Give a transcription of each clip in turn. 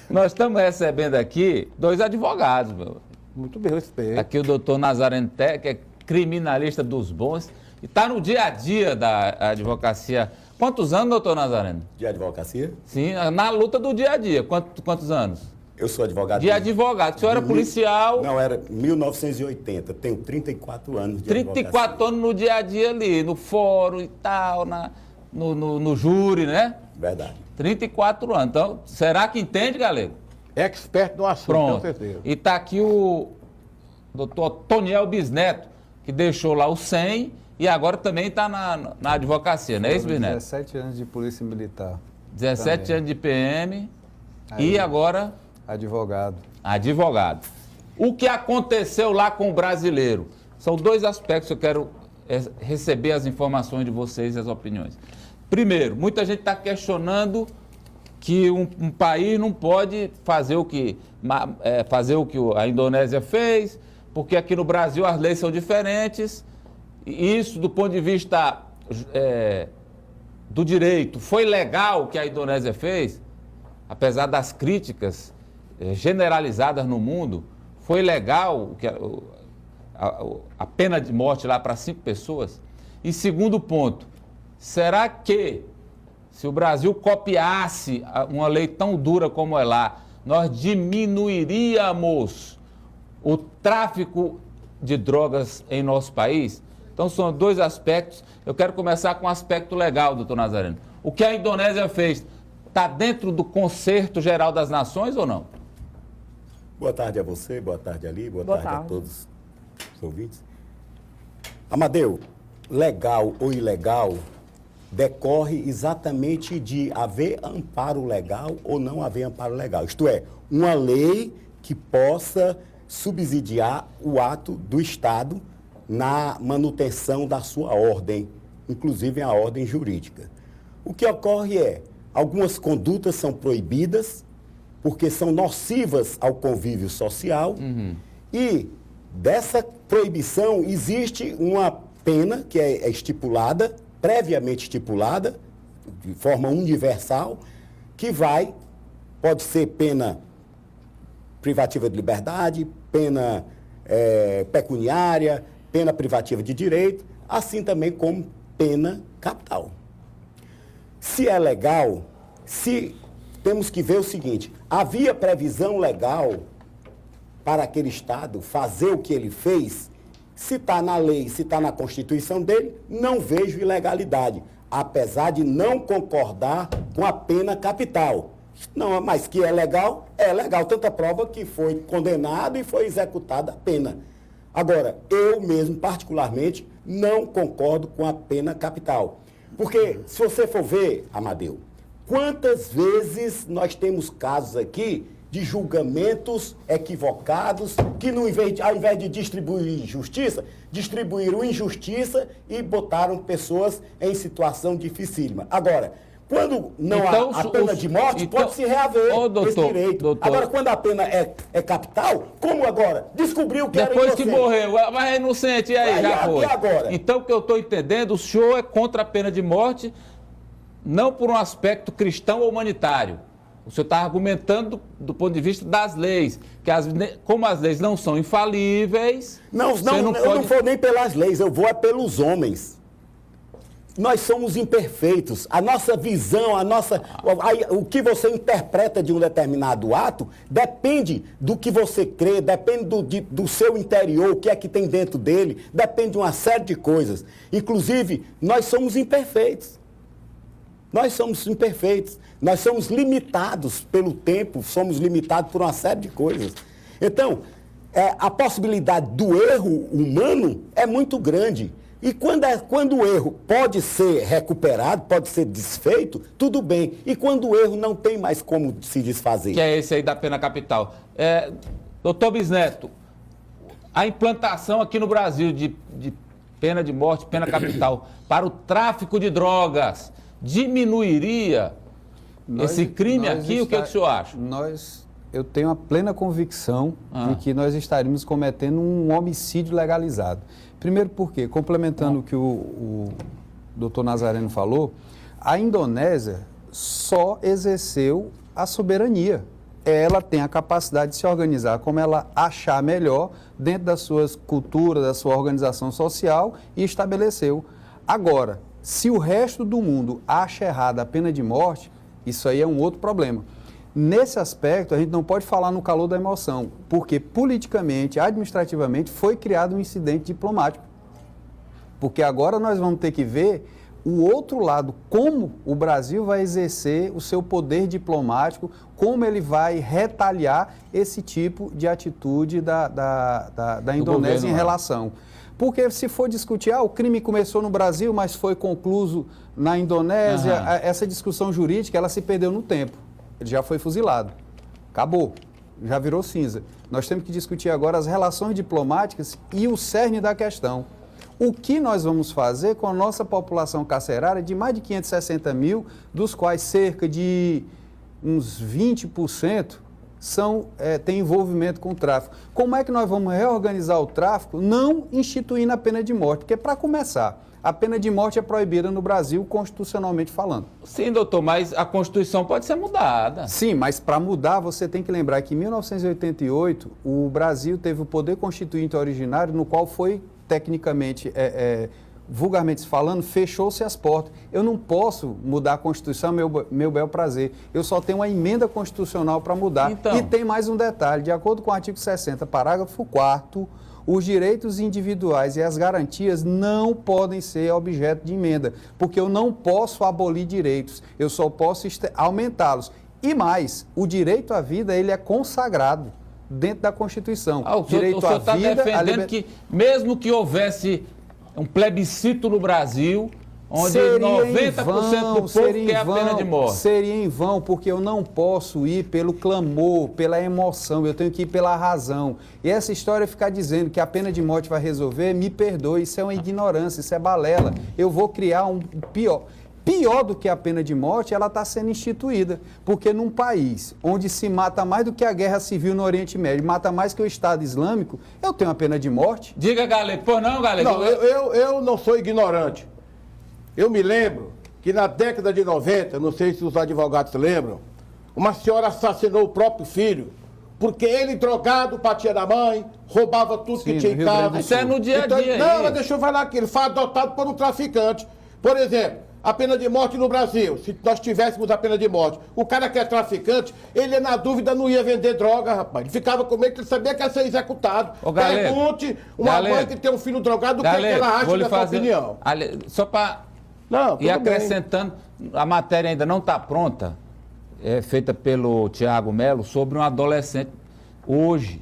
Nós estamos recebendo aqui dois advogados, meu. Muito bem, respeito. Aqui o doutor Nazareno Té, que é criminalista dos bons, e está no dia a dia da advocacia. Quantos anos, doutor Nazareno? De advocacia? Sim, na luta do dia a dia. Quantos anos? Eu sou advogado. De advogado. O senhor era policial. Não, era 1980. Tenho 34 anos de 34 advocacia. anos no dia a dia ali, no fórum e tal, no júri, né? Verdade. 34 anos. Então, será que entende, Galego? Expert no assunto, Pronto. com certeza. E está aqui o doutor Toniel Bisneto, que deixou lá o 100 e agora também está na advocacia, não é isso, Bisneto? 17 anos de polícia militar. 17 também. anos de PM Aí, e agora advogado. advogado. O que aconteceu lá com o brasileiro? São dois aspectos que eu quero receber as informações de vocês e as opiniões. Primeiro, muita gente está questionando que um país não pode fazer o que a Indonésia fez, porque aqui no Brasil as leis são diferentes. E isso, do ponto de vista do direito, foi legal o que a Indonésia fez, apesar das críticas generalizadas no mundo, foi legal a pena de morte lá para 5 pessoas. E segundo ponto, será que se o Brasil copiasse uma lei tão dura como é lá, nós diminuiríamos o tráfico de drogas em nosso país? Então são dois aspectos. Eu quero começar com o aspecto legal, doutor Nazareno. O que a Indonésia fez está dentro do Concerto Geral das Nações ou não? Boa tarde a você, boa tarde Ali, boa tarde a todos os ouvintes. Amadeu, legal ou ilegal decorre exatamente de haver amparo legal ou não haver amparo legal. Isto é, uma lei que possa subsidiar o ato do Estado na manutenção da sua ordem, inclusive a ordem jurídica. O que ocorre é, algumas condutas são proibidas porque são nocivas ao convívio social e dessa proibição existe uma pena que é estipulada, previamente estipulada, de forma universal, que pode ser pena privativa de liberdade, pena pecuniária, pena privativa de direito, assim também como pena capital. Se é legal, temos que ver o seguinte, havia previsão legal para aquele Estado fazer o que ele fez? Se está na lei, se está na Constituição dele, não vejo ilegalidade, apesar de não concordar com a pena capital. Não, mas que é legal, tanta prova que foi condenado e foi executada a pena. Agora, eu mesmo, particularmente, não concordo com a pena capital. Porque, se você for ver, Amadeu, quantas vezes nós temos casos aqui de julgamentos equivocados que, ao invés de distribuir justiça, distribuíram injustiça e botaram pessoas em situação dificílima. Agora, quando não então, há a pena de morte, pode se reaver esse direito. Doutor. Agora, quando a pena é capital, como agora? Descobriu que depois era que inocente. morreu, mas é inocente, e aí, já foi. E agora? Então, o que eu estou entendendo, o senhor é contra a pena de morte, não por um aspecto cristão ou humanitário. O senhor está argumentando do ponto de vista das leis, que como as leis não são infalíveis... Eu não vou nem pelas leis, eu vou pelos homens. Nós somos imperfeitos. A nossa visão, o que você interpreta de um determinado ato, depende do que você crê, depende do seu interior, o que é que tem dentro dele, depende de uma série de coisas. Inclusive, nós somos imperfeitos. Nós somos imperfeitos. Nós somos limitados pelo tempo, somos limitados por uma série de coisas. Então, a possibilidade do erro humano é muito grande. E quando o erro pode ser recuperado, pode ser desfeito, tudo bem. E quando o erro não tem mais como se desfazer. Que é esse aí da pena capital. Doutor Bisneto, a implantação aqui no Brasil de pena de morte, pena capital, para o tráfico de drogas, diminuiria esse crime aqui? O que o senhor acha? Eu tenho a plena convicção de que nós estaríamos cometendo um homicídio legalizado. Primeiro porque, complementando o que o doutor Nazareno falou, a Indonésia só exerceu a soberania. ela tem a capacidade de se organizar como ela achar melhor dentro das suas culturas, da sua organização social e estabeleceu. Agora, se o resto do mundo acha errada a pena de morte, isso aí é um outro problema. Nesse aspecto, a gente não pode falar no calor da emoção, porque politicamente, administrativamente, foi criado um incidente diplomático. Porque agora nós vamos ter que ver o outro lado, como o Brasil vai exercer o seu poder diplomático, como ele vai retaliar esse tipo de atitude da Indonésia em relação. Porque se for discutir, o crime começou no Brasil, mas foi concluído na Indonésia, essa discussão jurídica, ela se perdeu no tempo. Ele já foi fuzilado. Acabou. Já virou cinza. Nós temos que discutir agora as relações diplomáticas e o cerne da questão. O que nós vamos fazer com a nossa população carcerária de mais de 560 mil, dos quais cerca de uns 20% têm envolvimento com o tráfico? Como é que nós vamos reorganizar o tráfico não instituindo a pena de morte? Porque, para começar, a pena de morte é proibida no Brasil, constitucionalmente falando. Sim, doutor, mas a Constituição pode ser mudada. Sim, mas para mudar, você tem que lembrar que em 1988, o Brasil teve o poder constituinte originário, no qual foi, tecnicamente, vulgarmente falando, fechou-se as portas. Eu não posso mudar a Constituição, meu bel prazer. Eu só tenho uma emenda constitucional para mudar. Então... E tem mais um detalhe, de acordo com o artigo 60, parágrafo 4º, os direitos individuais e as garantias não podem ser objeto de emenda, porque eu não posso abolir direitos, eu só posso aumentá-los. E mais, o direito à vida, ele é consagrado dentro da Constituição. O senhor está defendendo que, mesmo que houvesse um plebiscito no Brasil, onde 90% do povo quer a pena de morte. Seria em vão, porque eu não posso ir pelo clamor, pela emoção, eu tenho que ir pela razão. E essa história ficar dizendo que a pena de morte vai resolver, me perdoe, isso é uma ignorância, isso é balela. Eu vou criar um pior. Pior do que a pena de morte, ela está sendo instituída. Porque num país onde se mata mais do que a guerra civil no Oriente Médio, mata mais que o Estado Islâmico, eu tenho a pena de morte. Diga, Galego. Pô, não, Galego. Não, eu não sou ignorante. Eu me lembro que na década de 90, não sei se os advogados se lembram, uma senhora assassinou o próprio filho, porque ele, drogado, batia na mãe, roubava tudo que tinha em casa. Isso é no dia a dia. Não, mas deixa eu falar aqui, ele foi adotado por um traficante. Por exemplo, a pena de morte no Brasil, se nós tivéssemos a pena de morte, o cara que é traficante, ele na dúvida não ia vender droga, rapaz. Ele ficava com medo que ele sabia que ia ser executado. Pergunte uma mãe que tem um filho drogado, o que ela acha da sua opinião. Só para ir acrescentando, a matéria ainda não está pronta, é feita pelo Tiago Melo, sobre um adolescente, hoje,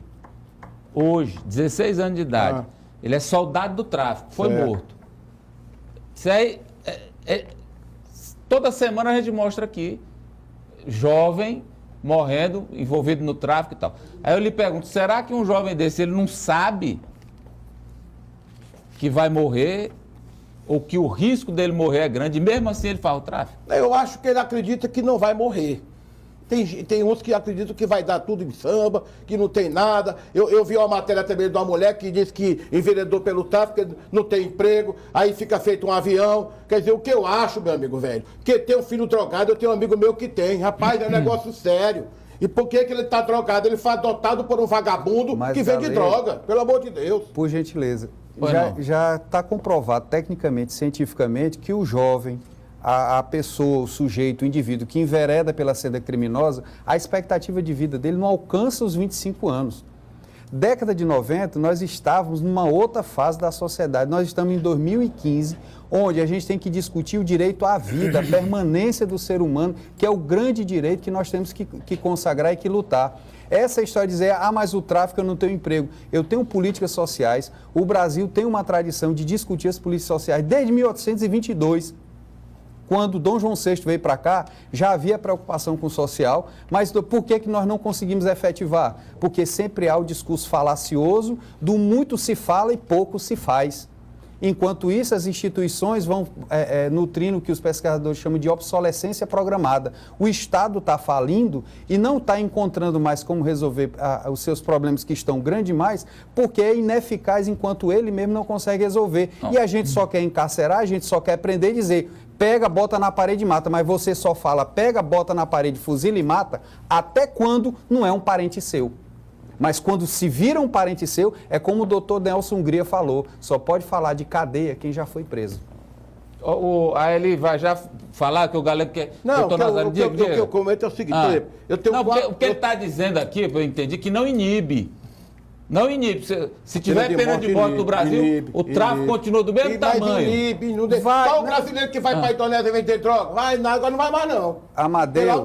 16 anos de idade. Ele é soldado do tráfico, foi morto. Isso aí, toda semana a gente mostra aqui, jovem morrendo, envolvido no tráfico e tal. Aí eu lhe pergunto, será que um jovem desse, ele não sabe que vai morrer, ou que o risco dele morrer é grande, e mesmo assim ele faz o tráfico? Eu acho que ele acredita que não vai morrer. Tem uns que acreditam que vai dar tudo em samba, que não tem nada. Eu vi uma matéria também de uma mulher que diz que enveredou pelo tráfico, não tem emprego, aí fica feito um avião. Quer dizer, o que eu acho, meu amigo velho, que tem um filho drogado, eu tenho um amigo meu que tem. Rapaz, é um negócio sério. E por que ele está drogado? Ele foi adotado por um vagabundo que vende droga, pelo amor de Deus. Por gentileza. Já está comprovado tecnicamente, cientificamente, que o jovem, a pessoa, o sujeito, o indivíduo que envereda pela senda criminosa, a expectativa de vida dele não alcança os 25 anos. Década de 90, nós estávamos numa outra fase da sociedade. Nós estamos em 2015, onde a gente tem que discutir o direito à vida, a permanência do ser humano, que é o grande direito que nós temos que consagrar e que lutar. Essa história de dizer, mas o tráfico eu não tenho emprego. Eu tenho políticas sociais. O Brasil tem uma tradição de discutir as políticas sociais desde 1822. Quando Dom João VI veio para cá, já havia preocupação com o social, mas por que nós não conseguimos efetivar? Porque sempre há o discurso falacioso do muito se fala e pouco se faz. Enquanto isso, as instituições vão nutrindo o que os pesquisadores chamam de obsolescência programada. O Estado está falindo e não está encontrando mais como resolver os seus problemas que estão grandes demais, porque é ineficaz enquanto ele mesmo não consegue resolver. E a gente só quer encarcerar, a gente só quer prender e dizer, pega, bota na parede e mata, mas você só fala, pega, bota na parede, fuzila e mata, até quando não é um parente seu. Mas quando se vira um parente seu, é como o doutor Nelson Hungria falou, só pode falar de cadeia quem já foi preso. Aí ele vai já falar que o galego quer... Não, o que eu comento é o seguinte, por exemplo, eu tenho o que ele está dizendo aqui, eu entendi, que não inibe. Não inibe. Se tiver pena de morte no Brasil, o tráfico continua do mesmo tamanho. Só o brasileiro que vai para a Indonésia vender droga, agora não vai mais não. Amadeu,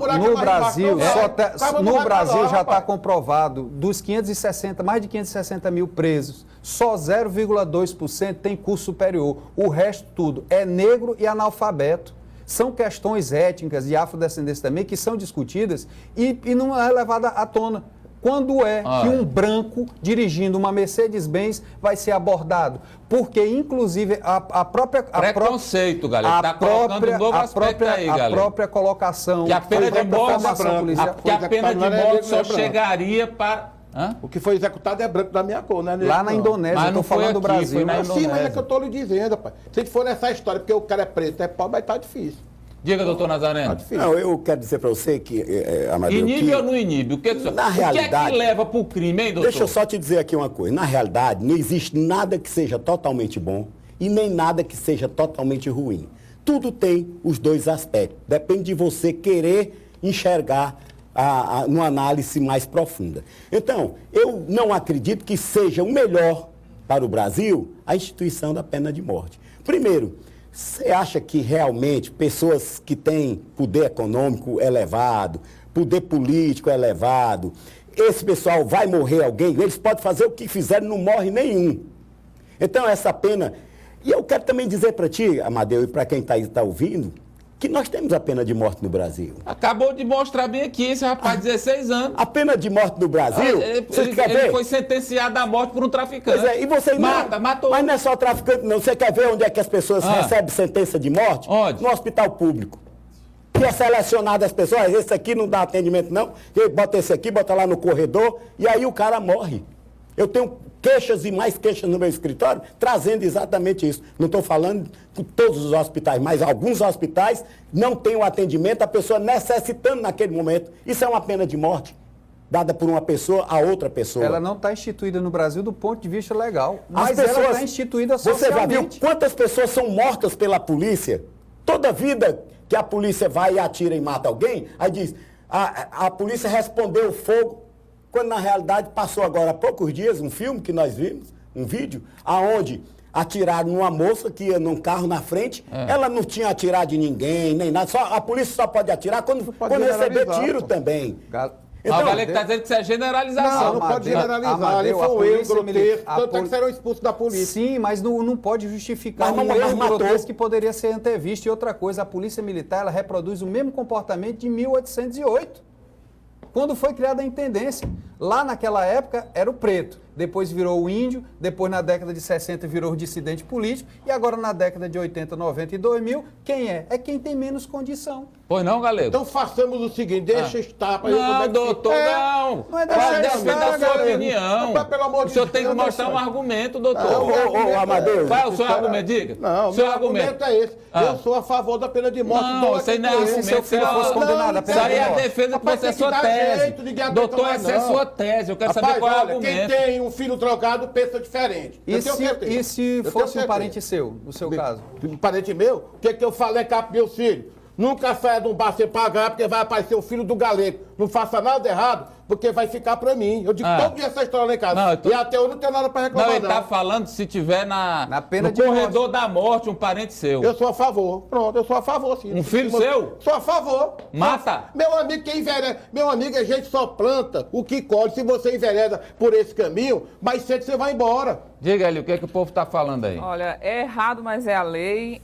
no Brasil já está comprovado, dos 560, mais de 560 mil presos, só 0,2% tem curso superior. O resto tudo é negro e analfabeto. São questões étnicas e afrodescendência também que são discutidas e não é levada à tona. Quando é que um branco dirigindo uma Mercedes-Benz vai ser abordado? Porque, inclusive, a própria... Preconceito, galera. Está colocando um novo aspecto aí, galera. A própria colocação... Que a pena de morte só chegaria para... O que foi executado é branco da minha cor, né? Lá na Indonésia, eu estou falando do Brasil. Sim, mas é que eu estou lhe dizendo, rapaz. Se a gente for nessa história, porque o cara é preto, é pobre, vai estar difícil. Diga, doutor Nazareno. Não, eu quero dizer para você que, Amadeu, inibe ou não inibe? O que é que leva para o crime, hein, doutor? Deixa eu só te dizer aqui uma coisa. Na realidade, não existe nada que seja totalmente bom e nem nada que seja totalmente ruim. Tudo tem os dois aspectos. Depende de você querer enxergar numa análise mais profunda. Então, eu não acredito que seja o melhor para o Brasil a instituição da pena de morte. Primeiro, você acha que realmente pessoas que têm poder econômico elevado, poder político elevado, esse pessoal vai morrer alguém? Eles podem fazer o que fizerem, não morre nenhum. Então essa pena... E eu quero também dizer para ti, Amadeu, e para quem está ouvindo, que nós temos a pena de morte no Brasil. Acabou de mostrar bem aqui, esse rapaz de 16 anos. A pena de morte no Brasil... Ele foi sentenciado à morte por um traficante. Pois é, e você matou. Mas não é só traficante, não. Você quer ver onde é que as pessoas recebem sentença de morte? Onde? No hospital público. Que é selecionado as pessoas, esse aqui não dá atendimento não, ele bota esse aqui, bota lá no corredor, e aí o cara morre. Eu tenho queixas e mais queixas no meu escritório, trazendo exatamente isso. Não estou falando com todos os hospitais, mas alguns hospitais não têm o atendimento, a pessoa necessitando naquele momento. Isso é uma pena de morte, dada por uma pessoa a outra pessoa. Ela não está instituída no Brasil do ponto de vista legal, mas ela está instituída socialmente. Você já viu quantas pessoas são mortas pela polícia? Toda vida que a polícia vai e atira e mata alguém, aí diz, a polícia respondeu o fogo, quando na realidade passou agora há poucos dias um filme que nós vimos, um vídeo, aonde atiraram numa moça que ia num carro na frente, ela não tinha atirado de ninguém, nem nada, a polícia só pode atirar quando receber tiro também. Então, o galego está dizendo que isso é generalização. Não pode generalizar, ele foi um erro grotesco, tanto é que serão expulsos da polícia. Sim, mas não pode justificar um erro grotesco que poderia ser antevisto. E outra coisa, a polícia militar ela reproduz o mesmo comportamento de 1808. Quando foi criada a intendência. Lá naquela época era o preto, depois virou o índio, depois na década de 60 virou o dissidente político e agora na década de 80, 90 e 2000, quem é? É quem tem menos condição. Pois não, galego? Então façamos o seguinte, deixa estar para Não, doutor, não. Não é defender a sua opinião. Pelo amor de o senhor tem que mostrar um argumento, doutor. Amadeu. Qual é o seu argumento? Diga. Não, o seu argumento é esse. Eu sou a favor da pena de morte. Não, você não é argumento. Se seu filho fosse condenado a pena de morte. Isso aí é a defesa que vai ser sua tese. Doutor, essa é sua tese. Eu quero saber qual é o argumento. Quem tem um filho drogado pensa diferente. E se fosse um parente seu, no seu caso? Um parente meu? O que eu falei cá pro meu filho? Nunca saia de um bar sem pagar, porque vai aparecer o filho do galego. Não faça nada errado, porque vai ficar pra mim. Eu digo todo dia essa história lá em casa. E até eu não tenho nada pra reclamar, não. Ele tá falando se tiver na pena no corredor da morte um parente seu. Eu sou a favor. Pronto, eu sou a favor, sim. Um filho seu? Sou a favor. Mata. Meu amigo, quem envereda... Meu amigo, a gente só planta o que colhe. Se você envereda por esse caminho, mais cedo você vai embora. Diga ali, o que é que o povo tá falando aí? Olha, é errado, mas é a lei.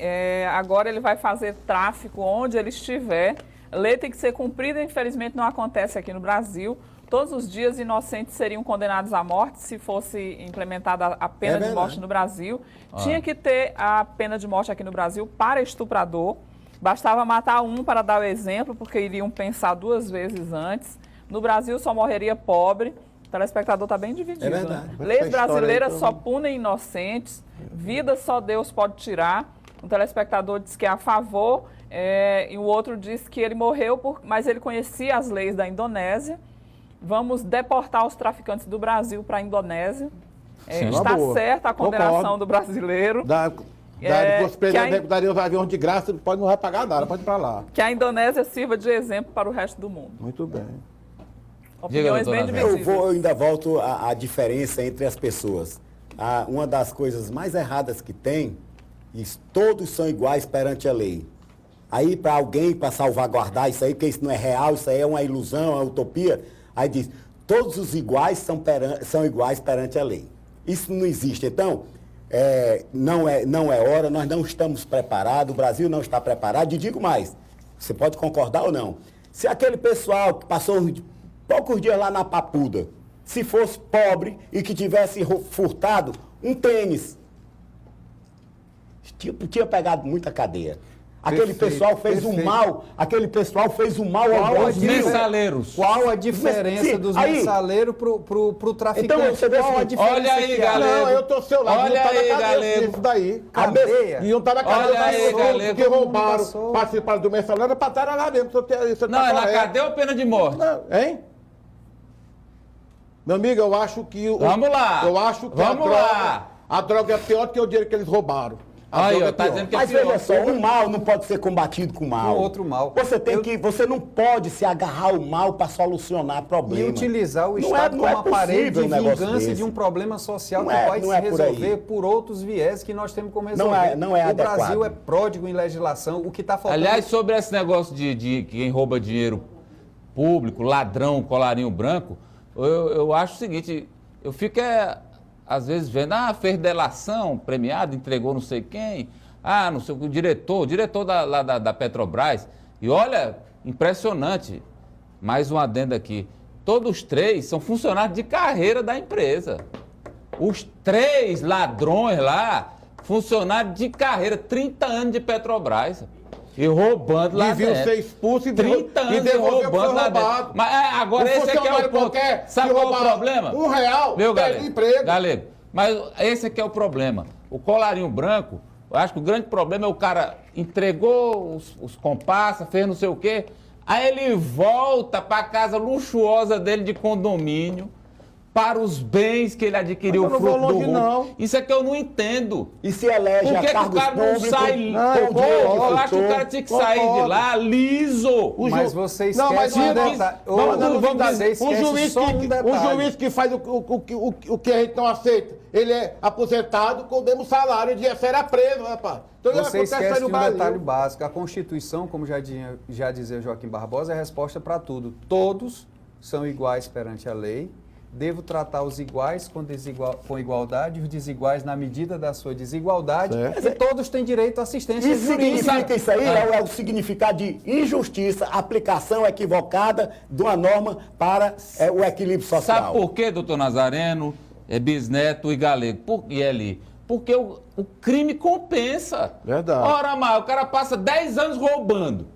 Agora ele vai fazer tráfico onde ele estiver. Lei tem que ser cumprida, infelizmente não acontece aqui no Brasil. Todos os dias inocentes seriam condenados à morte se fosse implementada a pena de morte no Brasil. Tinha que ter a pena de morte aqui no Brasil para estuprador. Bastava matar um para dar o exemplo, porque iriam pensar 2 vezes antes. No Brasil só morreria pobre. O telespectador está bem dividido. É verdade. Né? Leis brasileiras só punem inocentes. Vida só Deus pode tirar. O telespectador diz que é a favor e o outro diz que ele morreu, mas ele conhecia as leis da Indonésia. Vamos deportar os traficantes do Brasil para a Indonésia. Está certa a condenação do brasileiro. Daria os aviões de graça, não vai pagar nada, pode ir para lá. Que a Indonésia sirva de exemplo para o resto do mundo. Muito bem. Opiniões bem divididas. Eu ainda volto à diferença entre as pessoas. Uma das coisas mais erradas que tem, e todos são iguais perante a lei. Aí, para alguém, para salvaguardar isso aí, porque isso não é real, isso aí é uma ilusão, é uma utopia, aí diz, todos os iguais são iguais perante a lei. Isso não existe. Então, não é hora, nós não estamos preparados, o Brasil não está preparado. E digo mais, você pode concordar ou não, se aquele pessoal que passou poucos dias lá na Papuda, se fosse pobre e que tivesse furtado um tênis, tinha pegado muita cadeia. Aquele pessoal fez um mal, ao mensaleiros. Qual a diferença dos mensaleiros pro traficante? Então, você vê qual a diferença? Olha aí, Galego. Não, eu tô seu lado. Olha aí, Galego. Isso daí. Cadeia. E não tá na cadeia. Olha aí, Galego. Que roubaram, participaram do mensalário, para estar lá mesmo. Não, é na cadeia ou pena de morte? Não, hein? Meu amigo, eu acho que... Vamos lá. Eu acho que a droga é pior do que o dinheiro que eles roubaram. Aí, ó, tá dizendo que é Mas pior. veja só, o mal não pode ser combatido com mal. Com outro mal. Você não pode se agarrar ao mal para solucionar problema. E utilizar o Estado como aparelho de vingança de um problema social que pode se resolver por outros viés que nós temos como resolver. Não é o adequado. Brasil é pródigo em legislação, o que está faltando... Aliás, sobre esse negócio de quem rouba dinheiro público, ladrão, colarinho branco, eu acho o seguinte, eu fico às vezes vendo, fez delação, premiado, entregou não sei quem, não sei o diretor da Petrobras. E olha, impressionante, mais um adendo aqui, todos 3 são funcionários de carreira da empresa. Os 3 ladrões lá, funcionários de carreira, 30 anos de Petrobras. E roubando lá dentro. Deviam ser expulsos 30 anos e roubando lá dentro. Mas agora esse aqui é o ponto. Sabe qual é o problema? R$1, Meu perde emprego. Galego, mas esse aqui é o problema. O colarinho branco, eu acho que o grande problema é o cara entregou os comparsas, fez não sei o quê, aí ele volta para a casa luxuosa dele de condomínio, para os bens que ele adquiriu fruto do roubo. Não. Isso é que eu não entendo. E se elege Por que a cargos o cara não públicos? sai? Eu acho que o cara tinha que sair de lá liso. Mas você esquece Não, mas um detalhe. Um juiz que faz o que a gente não aceita, ele é aposentado com o mesmo salário, ele será preso, rapaz. Então, você esquece de um detalhe básico. A Constituição, como já dizia Joaquim Barbosa, é a resposta para tudo. Todos são iguais perante a lei. Devo tratar os iguais com igualdade e os desiguais na medida da sua desigualdade. E todos têm direito à assistência jurídica. Isso aí é o significado de injustiça, aplicação equivocada de uma norma para o equilíbrio social. Sabe por quê, doutor Nazareno, Bisneto e Galego? E ali? Porque o crime compensa. Verdade. Ora, mas o cara passa 10 anos roubando.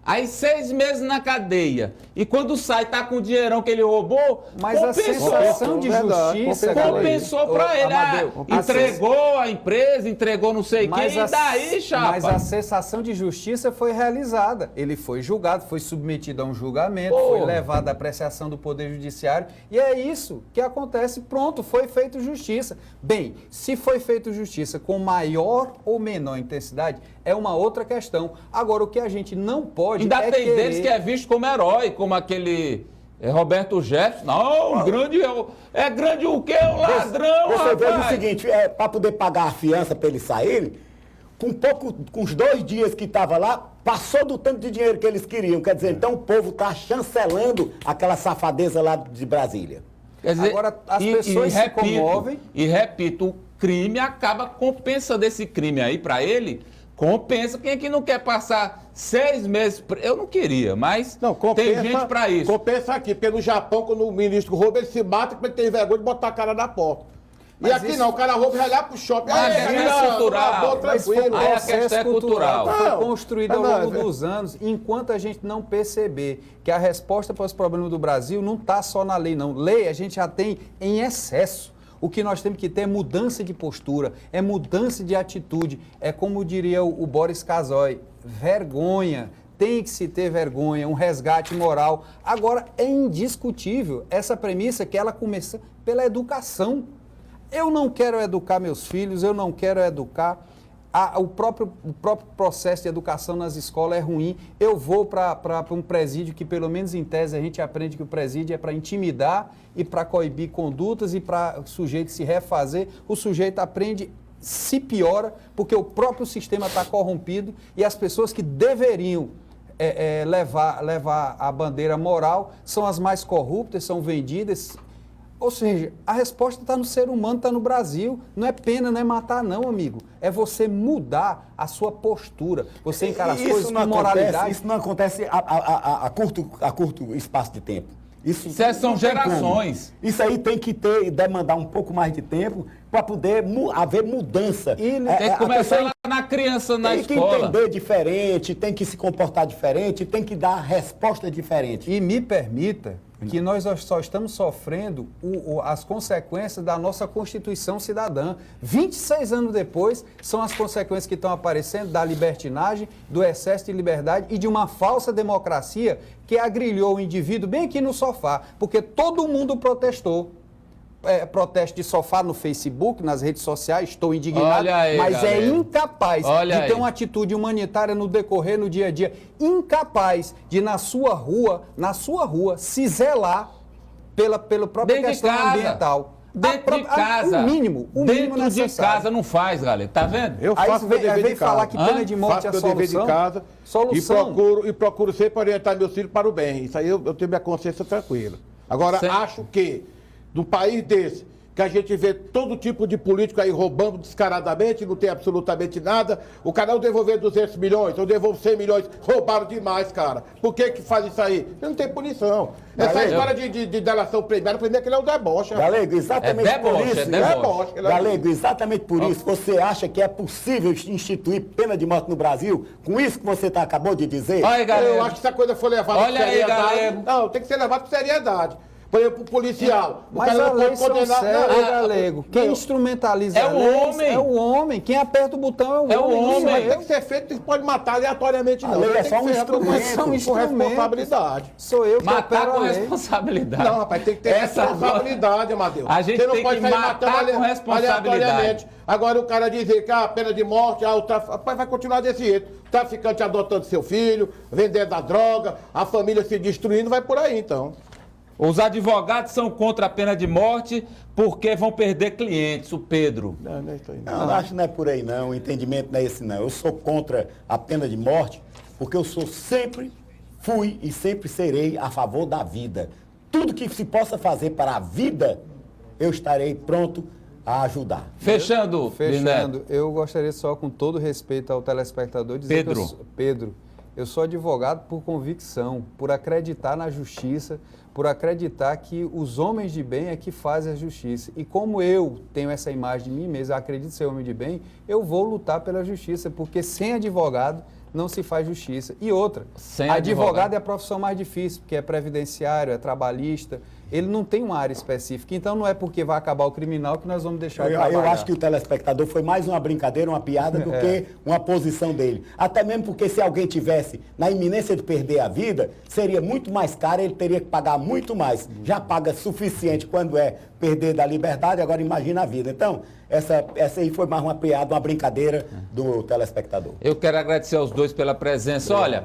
Aí 6 meses na cadeia. E quando sai, tá com o dinheirão que ele roubou, mas compensou. A sensação de justiça... Compensou pra ele. Amadeu, entregou a empresa, entregou não sei quem, e daí, chapa? Mas a sensação de justiça foi realizada. Ele foi julgado, foi submetido a um julgamento, foi levado à apreciação do Poder Judiciário. E é isso que acontece. Pronto, foi feito justiça. Bem, se foi feito justiça com maior ou menor intensidade, é uma outra questão. Agora, o que a gente não pode... Ainda tem deles que é visto como herói, como aquele Roberto Jefferson. Não, grande é grande o quê? O ladrão, Você veja o seguinte, para poder pagar a fiança para ele sair, com os 2 dias que estava lá, passou do tanto de dinheiro que eles queriam. Quer dizer, então o povo está chancelando aquela safadeza lá de Brasília. Quer dizer, agora, as pessoas se comovem... E repito, o crime acaba compensando esse crime aí para ele, Compensa. Quem é que não quer passar 6 meses? Eu não queria, mas Não, compensa, tem gente para isso. Compensa aqui, porque no Japão, quando o ministro rouba, ele se mata porque ele tem vergonha de botar a cara na porta. E Mas aqui isso- não, o cara rouba e vai lá pro shopping. Mas Aí, é não, cultural. Mas foi tranquilo. Aí a processo questão é cultural. Foi Não, construído ao não, longo velho. dos anos, enquanto a gente não perceber que a resposta para os problemas do Brasil não está só na lei, não. Lei a gente já tem em excesso. O que nós temos que ter é mudança de postura, é mudança de atitude. É como diria o Boris Casoy, vergonha. Tem que se ter vergonha, um resgate moral. Agora, é indiscutível essa premissa que ela começa pela educação. Eu não quero educar meus filhos, eu não quero educar. O próprio processo de educação nas escolas é ruim. Eu vou para um presídio que, pelo menos em tese, a gente aprende que o presídio é para intimidar e para coibir condutas e para o sujeito se refazer. O sujeito aprende, se piora, porque o próprio sistema está corrompido e as pessoas que deveriam levar a bandeira moral são as mais corruptas, são vendidas. Ou seja, a resposta está no ser humano, está no Brasil. Não é pena, não é matar não, amigo. É você mudar a sua postura. Você encara as coisas com moralidade. Isso não acontece a curto espaço de tempo. Isso São não tem gerações. como. Isso aí tem que ter e demandar um pouco mais de tempo para poder haver mudança. Tem que começar lá na criança, na escola. Tem que entender diferente, tem que se comportar diferente, tem que dar resposta diferente. E me permita que nós só estamos sofrendo as consequências da nossa Constituição Cidadã. 26 anos depois, são as consequências que estão aparecendo da libertinagem, do excesso de liberdade e de uma falsa democracia que agrilhou o indivíduo bem aqui no sofá, porque todo mundo protestou. Protesto de sofá no Facebook, nas redes sociais, estou indignado, Olha aí, mas galera. é incapaz Olha de ter aí. uma atitude humanitária no decorrer, no dia a dia, incapaz de na sua rua, se zelar pela própria Dentro de questão casa. ambiental. Dentro de casa. O mínimo Dentro de necessário. casa não faz, galera. Tá vendo? Eu Aí faço meu vem dever de falar casa. que pena de morte é a Faço meu dever solução. de casa Solução. e procuro sempre orientar meus filhos para o bem. Isso aí eu tenho minha consciência tranquila. Agora, Sim. acho que num país desse, que a gente vê todo tipo de político aí roubando descaradamente, não tem absolutamente nada, o cara não devolver 200 milhões, eu devolvo 100 milhões, roubaram demais, cara. Por que faz isso aí? Não tem punição. Essa Galego. história de delação premiada, primeiro que ele é um deboche. rapaz. Galego, exatamente É deboche, por isso. é deboche. Deboche, ele é- Galego, exatamente por isso, você acha que é possível instituir pena de morte no Brasil? Com isso que você acabou de dizer? Olha aí, galera. Eu acho que se a coisa for levada Olha com aí, seriedade. galera. Não, tem que ser levado com seriedade. Por exemplo, o policial. O Mas cara a não lei pode são condenar. sérias, Não, galego. Quem não. instrumentaliza É a o lei homem. é o homem. Quem aperta o botão é o É o homem. homem. Isso aí tem que ser feito, não pode matar aleatoriamente, não. lei é Tem só que um ser instrumento. reconhecido São com responsabilidade. Sou eu que Matar opero com a lei. responsabilidade. Não, rapaz, tem que ter responsabilidade, Amadeu. A gente Você não tem pode que sair matar matando com responsabilidade. aleatoriamente. Agora o cara dizer que a pena de morte, rapaz, vai continuar desse jeito. O traficante adotando seu filho, vendendo a droga, a família se destruindo, vai por aí então. Os advogados são contra a pena de morte porque vão perder clientes, o Pedro. Não é isso aí. Não, acho que não é por aí não, o entendimento não é esse não. Eu sou contra a pena de morte porque eu fui e sempre serei a favor da vida. Tudo que se possa fazer para a vida, eu estarei pronto a ajudar. Fechando, Fechando, Lineto. eu gostaria só, com todo respeito ao telespectador, dizer Pedro. Pedro, eu sou advogado por convicção, por acreditar na justiça, por acreditar que os homens de bem é que fazem a justiça. E como eu tenho essa imagem de mim mesmo, eu acredito ser homem de bem, eu vou lutar pela justiça, porque sem advogado não se faz justiça. E outra, Sem advogado advogado é a profissão mais difícil, porque é previdenciário, é trabalhista, ele não tem uma área específica. Então não é porque vai acabar o criminal que nós vamos deixar de Eu trabalhar. acho que o telespectador foi mais uma brincadeira, uma piada do que uma posição dele. Até mesmo porque se alguém tivesse na iminência de perder a vida, seria muito mais caro, ele teria que pagar muito mais. Já paga suficiente quando é perder da liberdade, agora imagina a vida. Então, essa aí foi mais uma piada, uma brincadeira do telespectador. Eu quero agradecer aos dois pela presença. Olha,